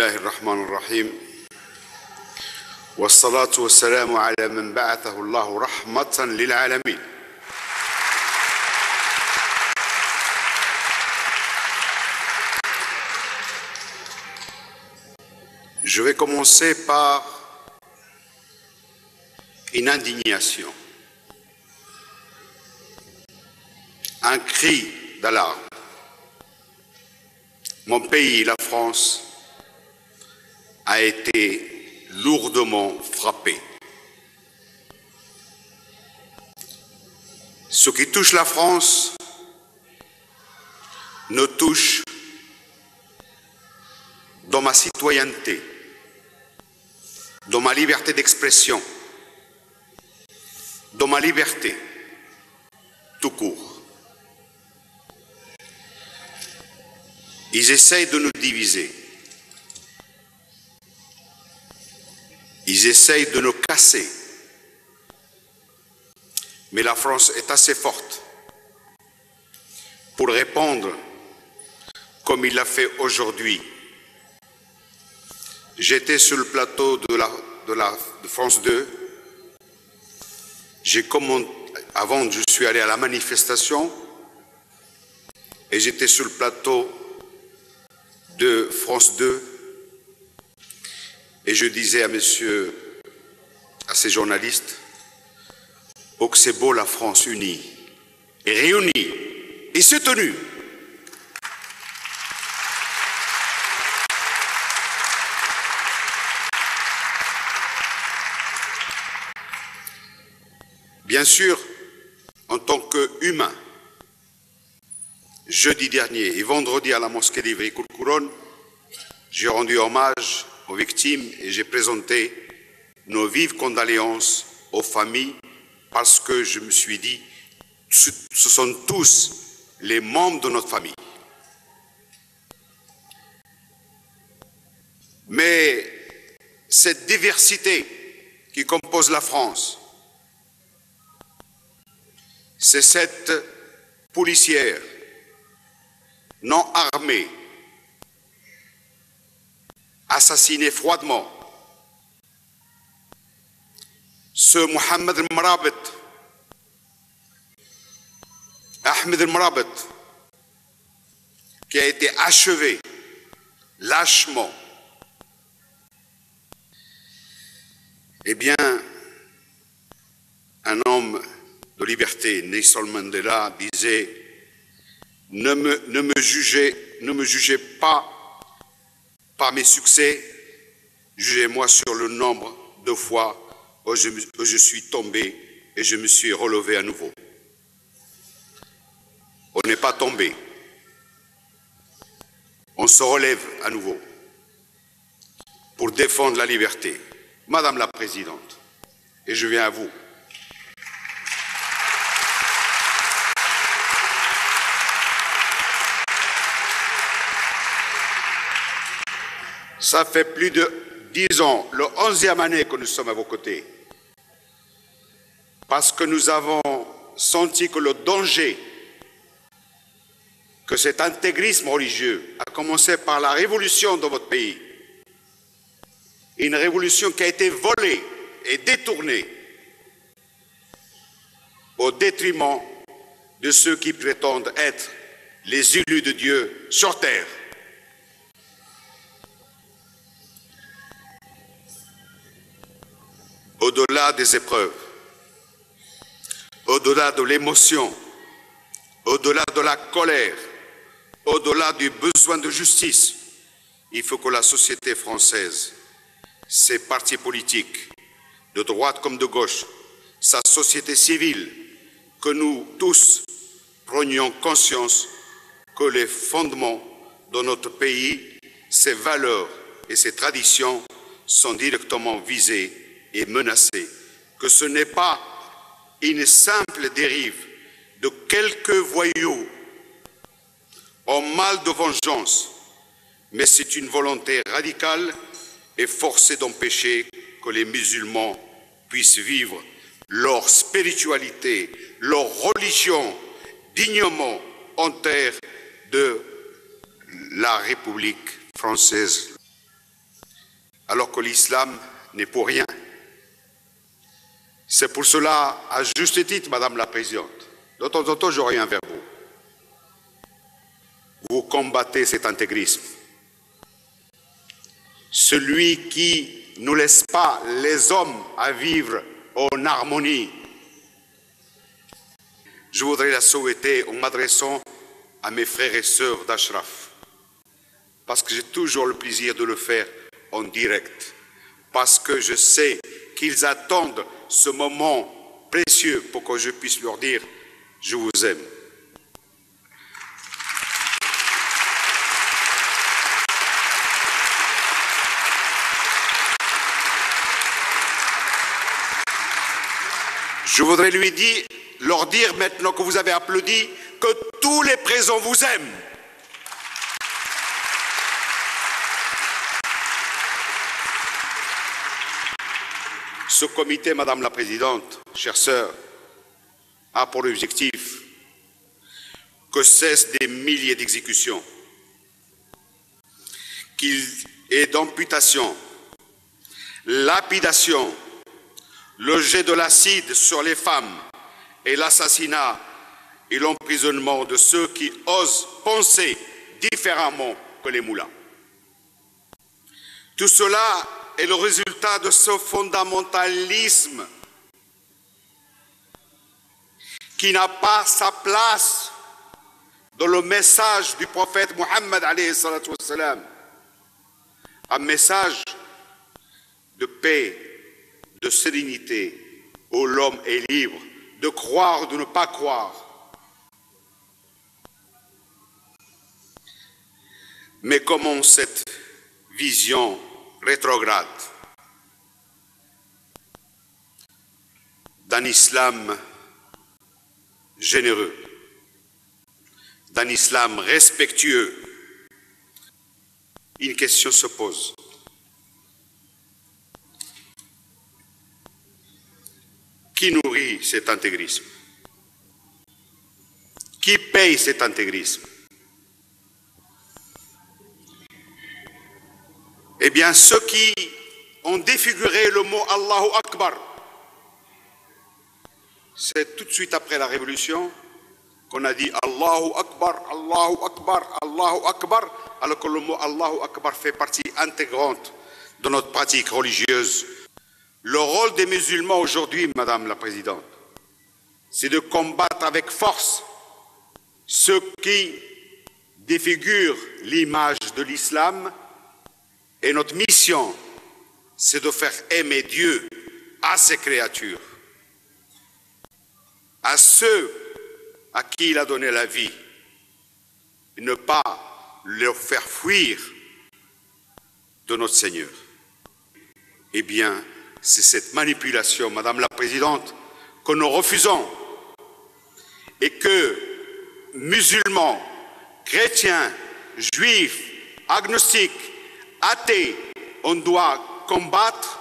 الله الرحمن الرحيم والصلاة والسلام على من بعثه الله رحمة للعالمين. Je vais commencer par une indignation, un cri d'alarme. Mon pays, la France, a été lourdement frappé. Ce qui touche la France nous touche dans ma citoyenneté, dans ma liberté d'expression, dans ma liberté tout court. Ils essayent de nous diviser. Ils essayent de nous casser. Mais la France est assez forte pour répondre comme il l'a fait aujourd'hui. J'étais sur le plateau de France 2. Avant, je suis allé à la manifestation et j'étais sur le plateau de France 2 et je disais à ces journalistes, oh que c'est beau la France unie et réunie et soutenue. Bien sûr, en tant qu'humain, jeudi dernier et vendredi à la mosquée d'Ivry-Courcouronnes, j'ai rendu hommage aux victimes et j'ai présenté nos vives condoléances aux familles parce que je me suis dit, ce sont tous les membres de notre famille. Mais cette diversité qui compose la France, c'est cette policière non armée, assassinée froidement, ce Mohamed El-Mrabet, Ahmed El-Mrabet, qui a été achevé lâchement. Eh bien, un homme de liberté, Nelson Mandela, disait ne me jugez pas par mes succès, jugez-moi sur le nombre de fois où je suis tombé et je me suis relevé à nouveau. On n'est pas tombé, on se relève à nouveau pour défendre la liberté. Madame la Présidente, et je viens à vous. Ça fait plus de 10 ans, le 11e année que nous sommes à vos côtés, parce que nous avons senti que le danger, que cet intégrisme religieux a commencé par la révolution dans votre pays, une révolution qui a été volée et détournée au détriment de ceux qui prétendent être les élus de Dieu sur terre. Au-delà des épreuves, au-delà de l'émotion, au-delà de la colère, au-delà du besoin de justice, il faut que la société française, ses partis politiques, de droite comme de gauche, sa société civile, que nous tous prenions conscience que les fondements de notre pays, ses valeurs et ses traditions sont directement visés et menacés, que ce n'est pas une simple dérive de quelques voyous en mal de vengeance, mais c'est une volonté radicale et forcée d'empêcher que les musulmans puissent vivre leur spiritualité, leur religion dignement en terre de la République française. alors que l'islam n'est pour rien. C'est pour cela, à juste titre, Madame la Présidente, de temps en temps, je reviens vers vous. Vous combattez cet intégrisme. Celui qui ne laisse pas les hommes à vivre en harmonie. Je voudrais la souhaiter en m'adressant à mes frères et sœurs d'Ashraf, parce que j'ai toujours le plaisir de le faire en direct, parce que je sais qu'ils attendent ce moment précieux pour que je puisse leur dire « Je vous aime ». Je voudrais leur dire maintenant que vous avez applaudi, que tous les présents vous aiment. Ce comité, Madame la Présidente, chères sœurs, a pour objectif que cessent des milliers d'exécutions, et d'amputations, lapidation, le jet de l'acide sur les femmes et l'assassinat et l'emprisonnement de ceux qui osent penser différemment que les moulins. Tout cela est le résultat de ce fondamentalisme qui n'a pas sa place dans le message du prophète Mohammed alayhi salatu wassalam. Un message de paix, de sérénité, où l'homme est libre de croire ou de ne pas croire. Mais comment cette vision rétrograde d'un islam généreux, d'un islam respectueux, une question se pose. Qui nourrit cet intégrisme? Qui paye cet intégrisme? Eh bien, ceux qui ont défiguré le mot Allahu Akbar, c'est tout de suite après la Révolution qu'on a dit Allahu Akbar, Allahu Akbar, Allahu Akbar, alors que le mot Allahu Akbar fait partie intégrante de notre pratique religieuse. Le rôle des musulmans aujourd'hui, Madame la Présidente, c'est de combattre avec force ceux qui défigurent l'image de l'islam. Et notre mission, c'est de faire aimer Dieu à ses créatures, à ceux à qui il a donné la vie, et ne pas leur faire fuir de notre Seigneur. Eh bien, c'est cette manipulation, Madame la Présidente, que nous refusons et que musulmans, chrétiens, juifs, agnostiques, athées, on doit combattre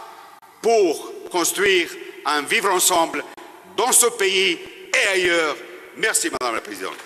pour construire un vivre ensemble dans ce pays et ailleurs. Merci, Madame la Présidente.